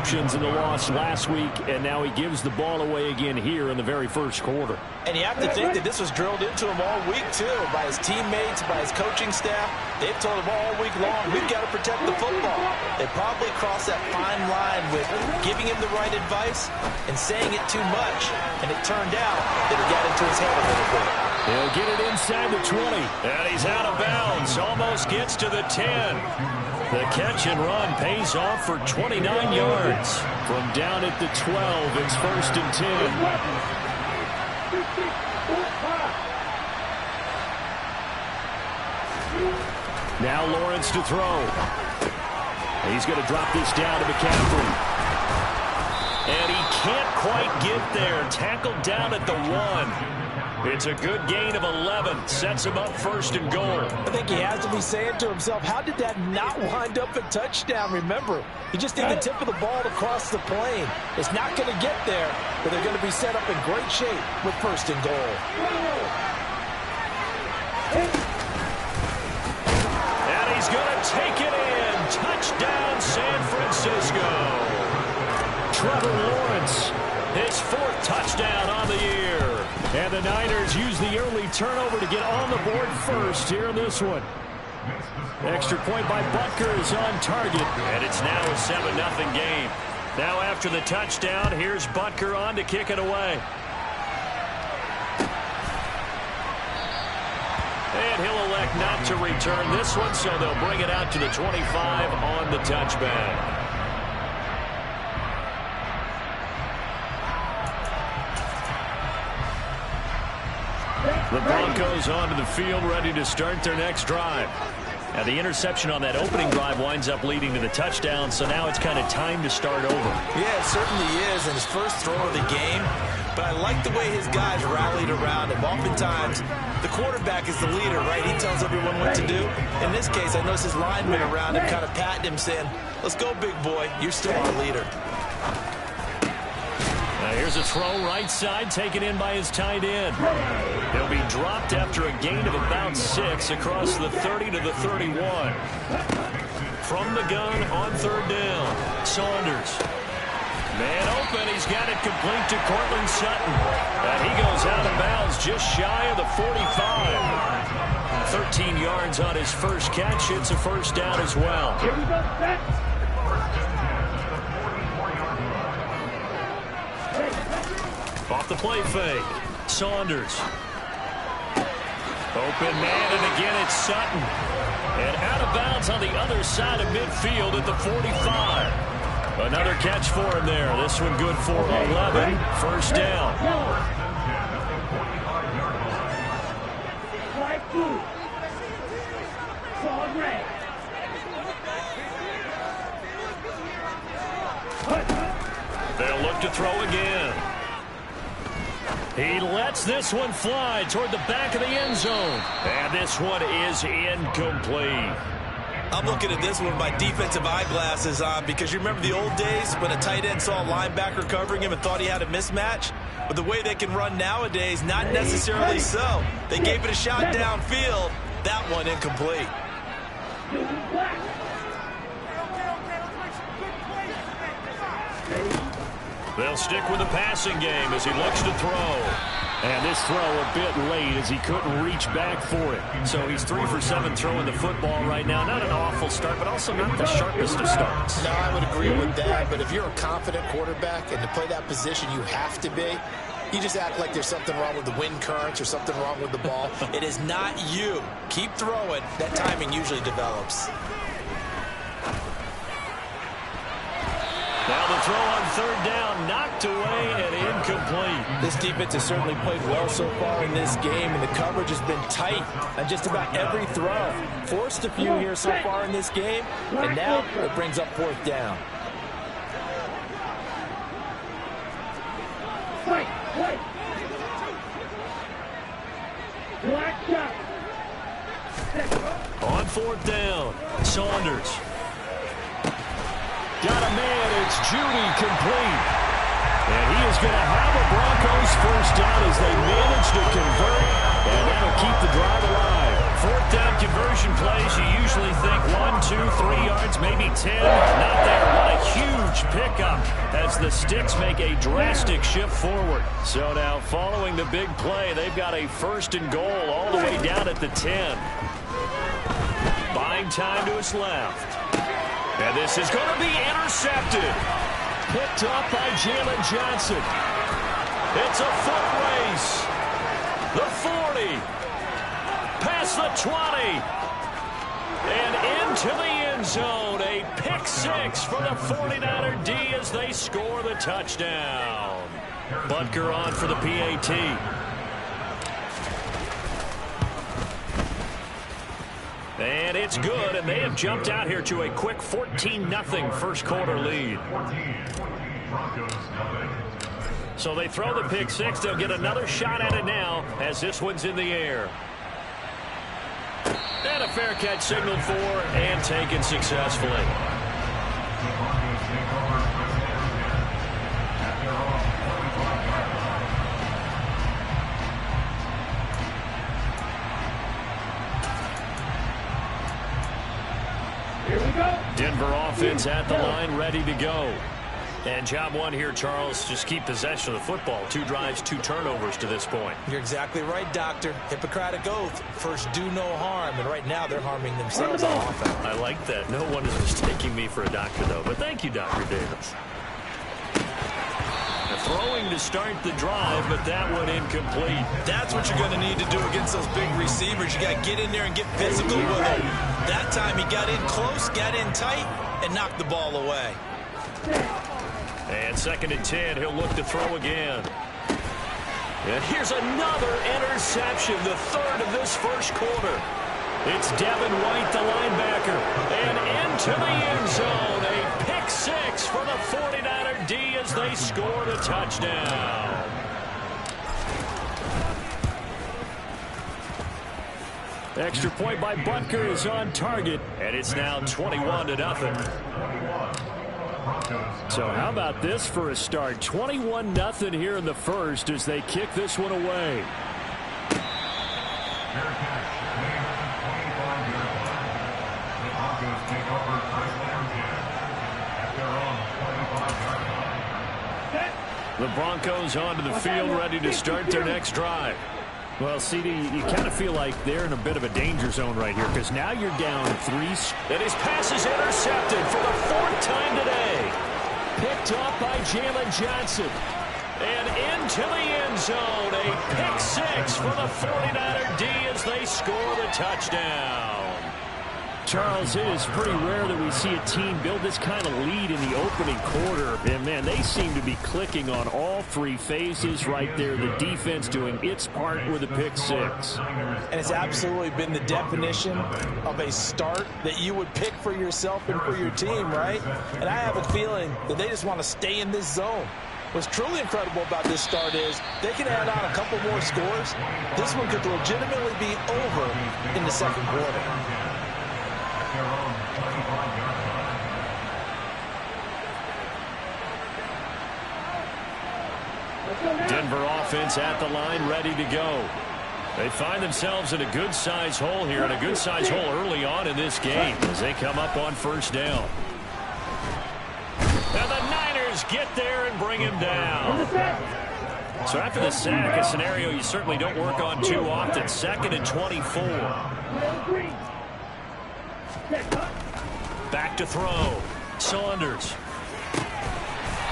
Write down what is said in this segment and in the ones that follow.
interceptions in the loss last week, and now he gives the ball away again here in the very first quarter. And you have to think that this was drilled into him all week, too, by his teammates, by his coaching staff. They've told him all week long, we've got to protect the football. They probably crossed that fine line with giving him the right advice and saying it too much. And it turned out that it got into his head a little bit. He'll get it inside the 20. And he's out of bounds. Almost gets to the 10. The catch and run pays off for 29 yards. From down at the 12, it's 1st and 10. Now Lawrence to throw. He's going to drop this down to McCaffrey. And he can't quite get there. Tackled down at the 1. It's a good gain of 11. Sets him up 1st and goal. I think he has to be saying to himself, how did that not wind up a touchdown? Remember, he just did the tip of the ball to cross the plane. It's not going to get there, but they're going to be set up in great shape with 1st and goal. And he's going to take it in. Touchdown, San Francisco. Trevor Lawrence, his 4th touchdown on the year. And the Niners use the early turnover to get on the board first here in this one. Extra point by Butker is on target. And it's now a 7-0 game. Now after the touchdown, here's Butker on to kick it away. And he'll elect not to return this one, so they'll bring it out to the 25 on the touchback. The Broncos onto the field, ready to start their next drive. Now, the interception on that opening drive winds up leading to the touchdown, so now it's kind of time to start over. Yeah, it certainly is, and his first throw of the game. But I like the way his guys rallied around him. Oftentimes, the quarterback is the leader, right? He tells everyone what to do. In this case, I notice his linemen around him kind of patting him, saying, let's go, big boy. You're still our leader. Now here's a throw right side, taken in by his tight end. He'll be dropped after a gain of about 6 across the 30 to the 31. From the gun on 3rd down, Saunders. Man open, he's got it complete to Courtland Sutton. And he goes out of bounds just shy of the 45. 13 yards on his first catch. It's a 1st down as well. Off the play fake. Saunders. Open man, and again it's Sutton. And out of bounds on the other side of midfield at the 45. Another catch for him there. This one good for 11. 1st down. They'll look to throw again. He lets this one fly toward the back of the end zone. And this one is incomplete. I'm looking at this one with my defensive eyeglasses on because you remember the old days when a tight end saw a linebacker covering him and thought he had a mismatch? But the way they can run nowadays, not necessarily so. They gave it a shot downfield. That one incomplete. They'll stick with the passing game as he looks to throw. And this throw a bit late as he couldn't reach back for it. So he's 3 for 7 throwing the football right now. Not an awful start, but also not the sharpest of starts. No, I would agree with that. But if you're a confident quarterback and to play that position, you have to be. You just act like there's something wrong with the wind currents or something wrong with the ball. It is not you. Keep throwing. That timing usually develops. Now the throw on 3rd down, knocked away and incomplete. This defense has certainly played well so far in this game, and the coverage has been tight on just about every throw. Forced a few here so far in this game, and now it brings up 4th down. On 4th down, Saunders. Got a man, it's Judy complete. And he is going to have a Broncos 1st down as they manage to convert, and that'll keep the drive alive. Fourth down conversion plays, you usually think 1, 2, 3 yards, maybe 10. Not there. What a huge pickup as the Sticks make a drastic shift forward. So now following the big play, they've got a first and goal all the way down at the 10. Buying time to his left. And this is going to be intercepted. Picked up by Jalen Johnson. It's a foot race. The 40. Past the 20. And into the end zone. A pick six for the 49er D as they score the touchdown. Butker on for the PAT. And it's good, and they have jumped out here to a quick 14-0 first quarter lead. So they throw the pick six. They'll get another shot at it now as this one's in the air. And a fair catch signaled for and taken successfully. Denver offense at the line, ready to go. And job one here, Charles, just keep possession of the football. 2 drives, 2 turnovers to this point. You're exactly right, Doctor. Hippocratic oath. First, do no harm. And right now, they're harming themselves on offense. I like that. No one is mistaking me for a doctor, though. But thank you, Dr. Davis. Throwing to start the drive, but that one incomplete. That's what you're going to need to do against those big receivers. You got to get in there and get physical with them. That time he got in close, got in tight, and knocked the ball away. And 2nd and 10, he'll look to throw again. And here's another interception, the 3rd of this first quarter. It's Devin White, the linebacker, and into the end zone. A pick six for the 49er D as they score the touchdown. Extra point by Butker is on target, and it's now 21-0. So how about this for a start? 21-0 here in the first as they kick this one away. The Broncos onto the field, ready to start their next drive. Well, CD, you kind of feel like they're in a bit of a danger zone right here because now you're down 3. And his pass is intercepted for the 4th time today. Picked up by Jalen Johnson. And into the end zone, a pick six for the 49er D as they score the touchdown. Charles, it is pretty rare that we see a team build this kind of lead in the opening quarter. And, man, they seem to be clicking on all 3 phases right there. The defense doing its part with a pick six. And it's absolutely been the definition of a start that you would pick for yourself and for your team, right? And I have a feeling that they just want to stay in this zone. What's truly incredible about this start is they can add on a couple more scores. This one could legitimately be over in the 2nd quarter. Denver offense at the line, ready to go. They find themselves in a good-sized hole here, and a good-sized hole early on in this game as they come up on 1st down. And the Niners get there and bring him down. So after the sack, a scenario you certainly don't work on too often. 2nd and 24. Back to throw. Saunders.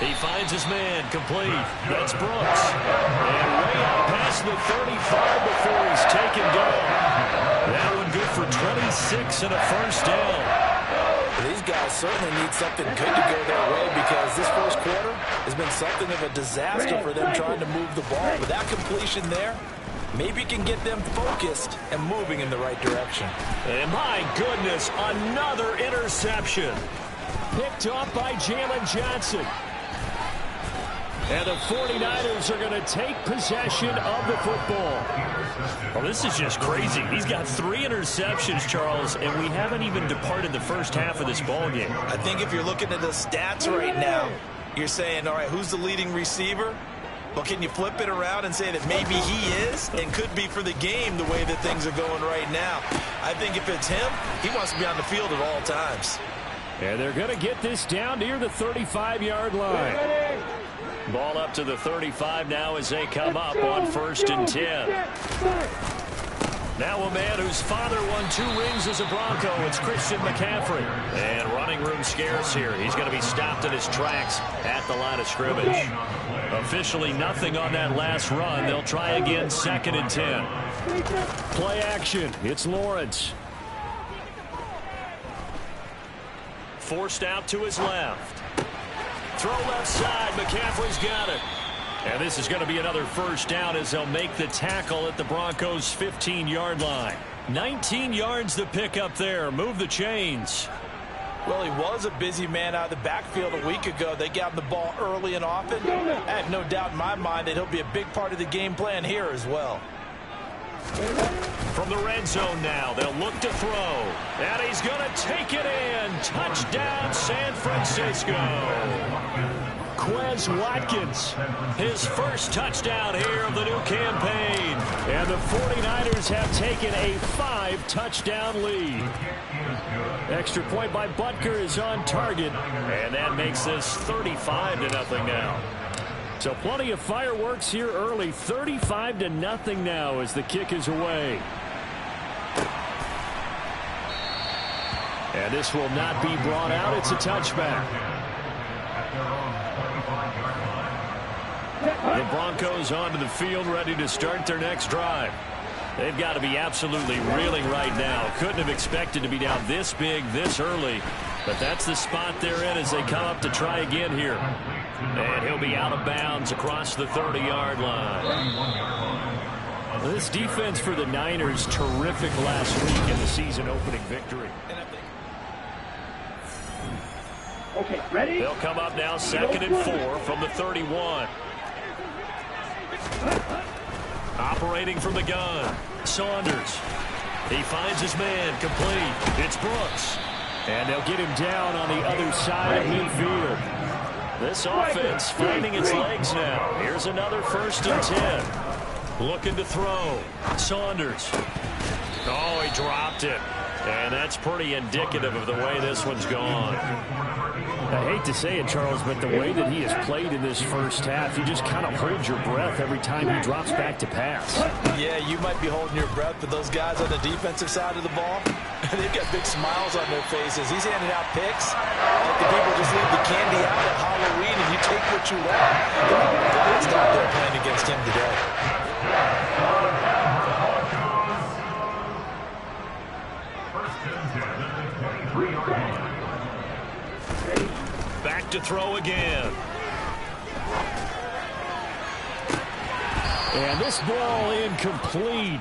He finds his man, complete. That's Brooks. And way out past the 35 before he's taken down. That one good for 26 and a 1st down. These guys certainly need something good to go their way because this first quarter has been something of a disaster for them trying to move the ball. But that completion there maybe can get them focused and moving in the right direction. And my goodness, another interception. Picked up by Jalen Johnson. And the 49ers are going to take possession of the football. Well, this is just crazy. He's got 3 interceptions, Charles, and we haven't even departed the first half of this ball game. I think if you're looking at the stats right now, you're saying, all right, who's the leading receiver? But can you flip it around and say that maybe he is and could be for the game the way that things are going right now? I think if it's him, he wants to be on the field at all times. And they're going to get this down near the 35-yard line. Ball up to the 35 now as they come up on 1st and 10. Now a man whose father won 2 rings as a Bronco. It's Christian McCaffrey. And running room scarce here. He's going to be stopped in his tracks at the line of scrimmage. Officially nothing on that last run. They'll try again 2nd and 10. Play action. It's Lawrence. Forced out to his left. Throw left side. McCaffrey's got it. And this is going to be another 1st down as they'll make the tackle at the Broncos' 15-yard line. 19 yards to pick up there. Move the chains. Well, he was a busy man out of the backfield a week ago. They got him the ball early and often. I have no doubt in my mind that he'll be a big part of the game plan here as well. From the red zone now, they'll look to throw. And he's going to take it in. Touchdown, San Francisco. Quez Watkins, his first touchdown here of the new campaign. And the 49ers have taken a 5-touchdown lead. Extra point by Butker is on target. And that makes this 35-0 now. So plenty of fireworks here early. 35-0 now as the kick is away. And this will not be brought out. It's a touchback. The Broncos onto the field, ready to start their next drive. They've got to be absolutely reeling right now. Couldn't have expected to be down this big, this early. But that's the spot they're in as they come up to try again here. And he'll be out of bounds across the 30-yard line. This defense for the Niners, terrific last week in the season-opening victory. Okay, ready? They'll come up now 2nd and 4 from the 31. Operating from the gun, Saunders. He finds his man, complete. It's Brooks. And they'll get him down on the other side of midfield. This offense finding its legs now. Here's another 1st and 10. Looking to throw. Saunders. Oh, he dropped it. And that's pretty indicative of the way this one's gone. I hate to say it, Charles, but the way that he has played in this first half, you just kind of hold your breath every time he drops back to pass. Yeah, you might be holding your breath, but those guys on the defensive side of the ball, they've got big smiles on their faces. He's handing out picks like the people just leave the candy out at Halloween and you take what you want. It's not their playing against him today. Back to throw again. And this ball incomplete.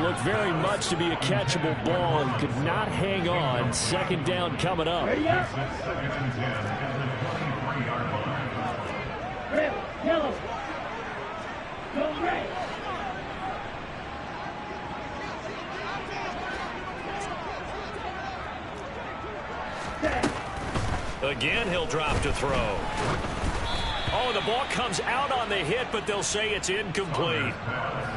Looked very much to be a catchable ball and could not hang on. 2nd down coming up. Red, yellow. Go red. Again, he'll drop to throw. Oh, the ball comes out on the hit, but they'll say it's incomplete.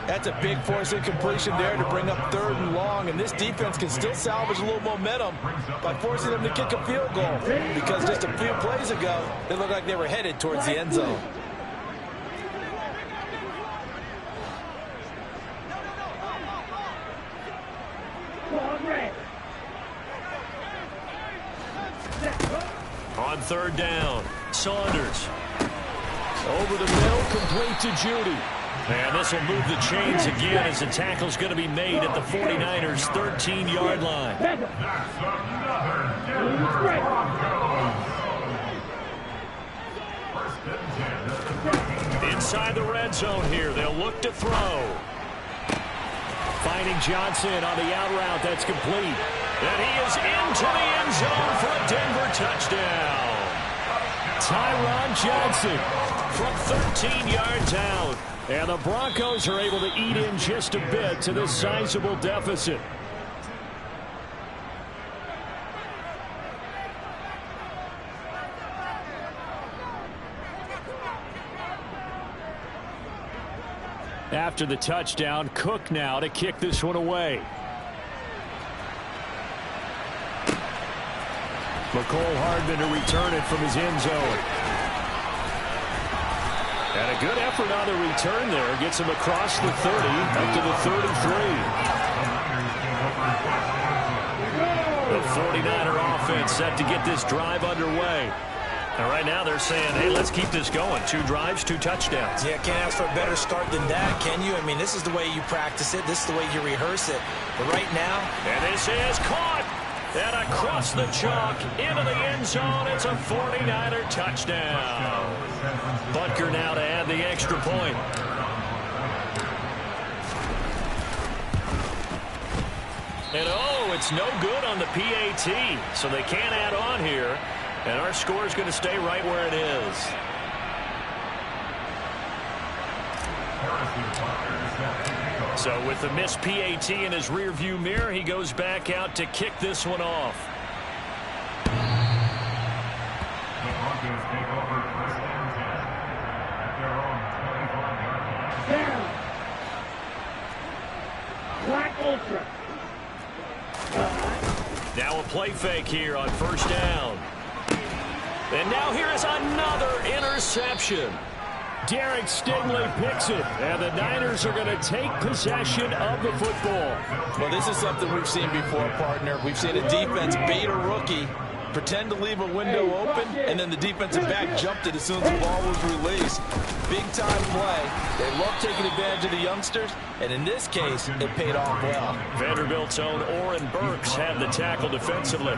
That's a big force incompletion there to bring up 3rd and long, and this defense can still salvage a little momentum by forcing them to kick a field goal, because just a few plays ago, they looked like they were headed towards the end zone. On 3rd down, Saunders. Over the middle, complete to Judy. And this will move the chains again as the tackle's going to be made at the 49ers' 13-yard line. Inside the red zone here, they'll look to throw. Finding Johnson on the out route, that's complete. And he is into the end zone for a Denver touchdown. Tyron Johnson from 13 yards out. And the Broncos are able to eat in just a bit to this sizable deficit. After the touchdown, Cook now to kick this one away. McCole Hardman to return it from his end zone. And a good effort on the return there. Gets him across the 30, up to the 33. The 49er offense set to get this drive underway. And right now they're saying, hey, let's keep this going. 2 drives, 2 touchdowns. Yeah, can't ask for a better start than that, can you? I mean, this is the way you practice it. This is the way you rehearse it. But right now... And this is caught. And across the chalk, into the end zone. It's a 49er touchdown. Butker now to add the extra point. And oh, it's no good on the PAT. So they can't add on here. And our score is going to stay right where it is. So with the missed PAT in his rearview mirror, he goes back out to kick this one off. Black Ultra. Now a play fake here on first down. And now here is another interception. Derek Stingley picks it, and the Niners are going to take possession of the football. Well, this is something we've seen before, partner. We've seen a defense bait a rookie, pretend to leave a window open, and then the defensive back jumped it as soon as the ball was released. Big-time play. They love taking advantage of the youngsters, and in this case, it paid off well. Vanderbilt's own Oren Burks had the tackle defensively.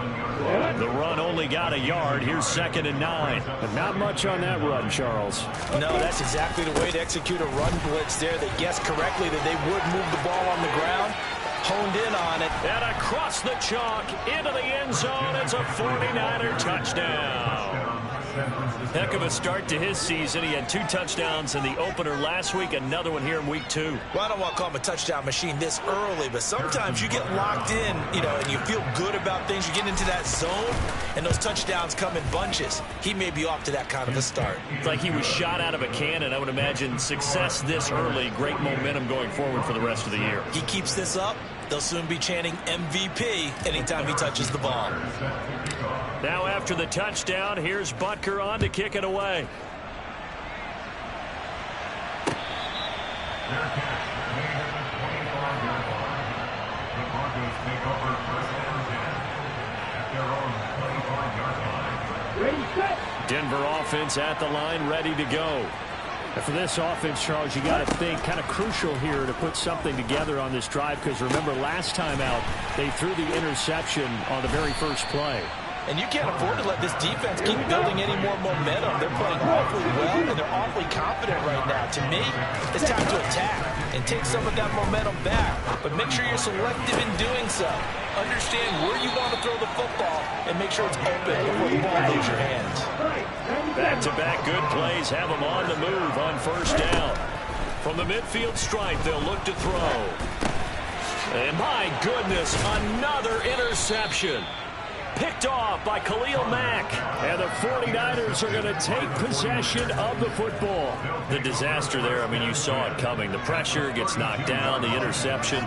The run only got a yard. Here's 2nd and 9. But not much on that run, Charles. No, that's exactly the way to execute a run blitz there. They guessed correctly that they would move the ball on the ground. Honed in on it. And across the chalk, into the end zone. It's a 49er touchdown. Heck of a start to his season. He had 2 touchdowns in the opener last week, another one here in week 2. Well, I don't want to call him a touchdown machine this early, but sometimes you get locked in, and you feel good about things. You get into that zone, and those touchdowns come in bunches. He may be off to that kind of a start. It's like he was shot out of a cannon. I would imagine success this early, great momentum going forward for the rest of the year. He keeps this up, they'll soon be chanting MVP anytime he touches the ball. Now after the touchdown, here's Butker on to kick it away. Denver offense at the line, ready to go. And for this offense, Charles, you got to think kind of crucial here to put something together on this drive, because remember last time out they threw the interception on the very first play. And you can't afford to let this defense keep building any more momentum. They're playing awfully well, and they're awfully confident right now. To me, it's time to attack and take some of that momentum back. But make sure you're selective in doing so. Understand where you want to throw the football and make sure it's open before the ball leaves your hands. Back-to-back good plays have them on the move on first down. From the midfield stripe, they'll look to throw. And my goodness, another interception. Picked off by Khalil Mack. And the 49ers are going to take possession of the football. The disaster there, I mean, you saw it coming. The pressure gets knocked down, the interception.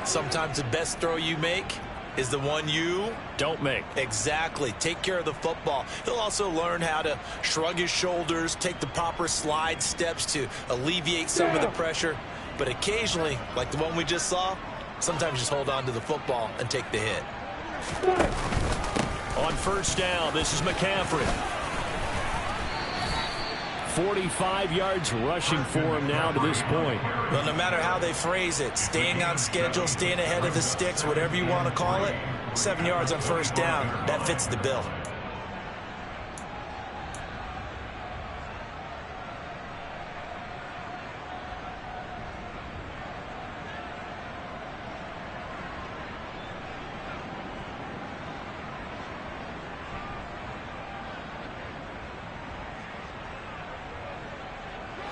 Sometimes the best throw you make is the one you don't make. Exactly. Take care of the football. He'll also learn how to shrug his shoulders, take the proper slide steps to alleviate some of the pressure. But occasionally, like the one we just saw, sometimes just hold on to the football and take the hit. On first down, this is McCaffrey. 45 yards rushing for him now to this point. Well, no matter how they phrase it, staying on schedule, staying ahead of the sticks, whatever you want to call it, 7 yards on first down, that fits the bill.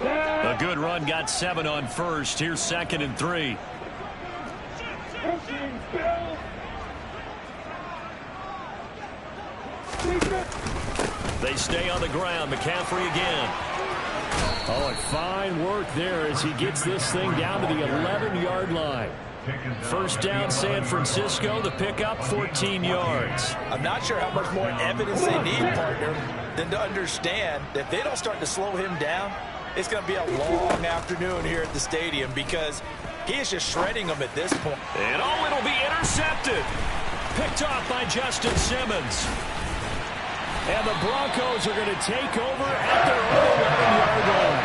A good run, got 7 on first. Here's 2nd and 3. They stay on the ground. McCaffrey again. Oh, and fine work there as he gets this thing down to the 11-yard line. First down, San Francisco. The pickup, 14 yards. I'm not sure how much more evidence they need, partner, than to understand that if they don't start to slow him down, it's going to be a long afternoon here at the stadium because he is just shredding them at this point. And oh, it'll be intercepted. Picked off by Justin Simmons. And the Broncos are going to take over at their own 11-yard line.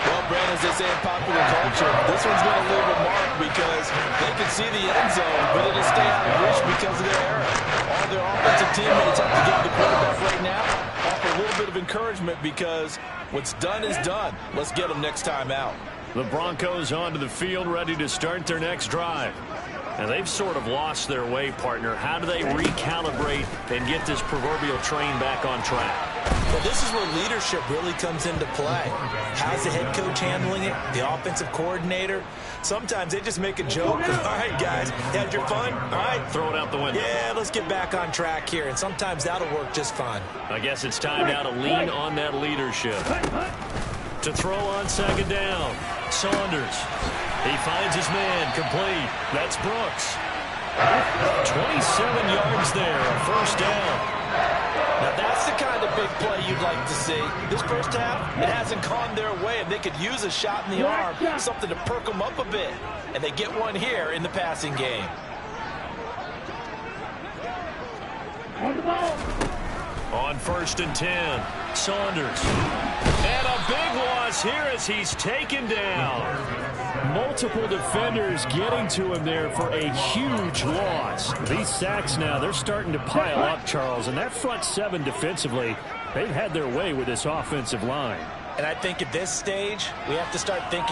Well, Brandon, as they say in popular culture, this one's going to leave a mark because they can see the end zone, but it'll stay out of reach because of their error. All their offensive teammates have to give the quarterback right now offer a little bit of encouragement because what's done is done. Let's get them next time out. The Broncos onto the field, ready to start their next drive. And they've sort of lost their way, partner. How do they recalibrate and get this proverbial train back on track? Well, this is where leadership really comes into play. How's the head coach handling it? The offensive coordinator? Sometimes they just make a joke. All right, guys, had your fun? All right. Throw it out the window. Yeah, let's get back on track here. And sometimes that'll work just fine. I guess it's time now to lean on that leadership. To throw on second down. Saunders. He finds his man, complete. That's Brooks. 27 yards there, a first down. Now that's the kind of big play you'd like to see. This first half, it hasn't gone their way, and they could use a shot in the arm, something to perk them up a bit. And they get one here in the passing game. On 1st and 10, Saunders. And a big loss here as he's taken down. Multiple defenders getting to him there for a huge loss. These sacks now, they're starting to pile up, Charles. And that front seven defensively, they've had their way with this offensive line. And I think at this stage, we have to start thinking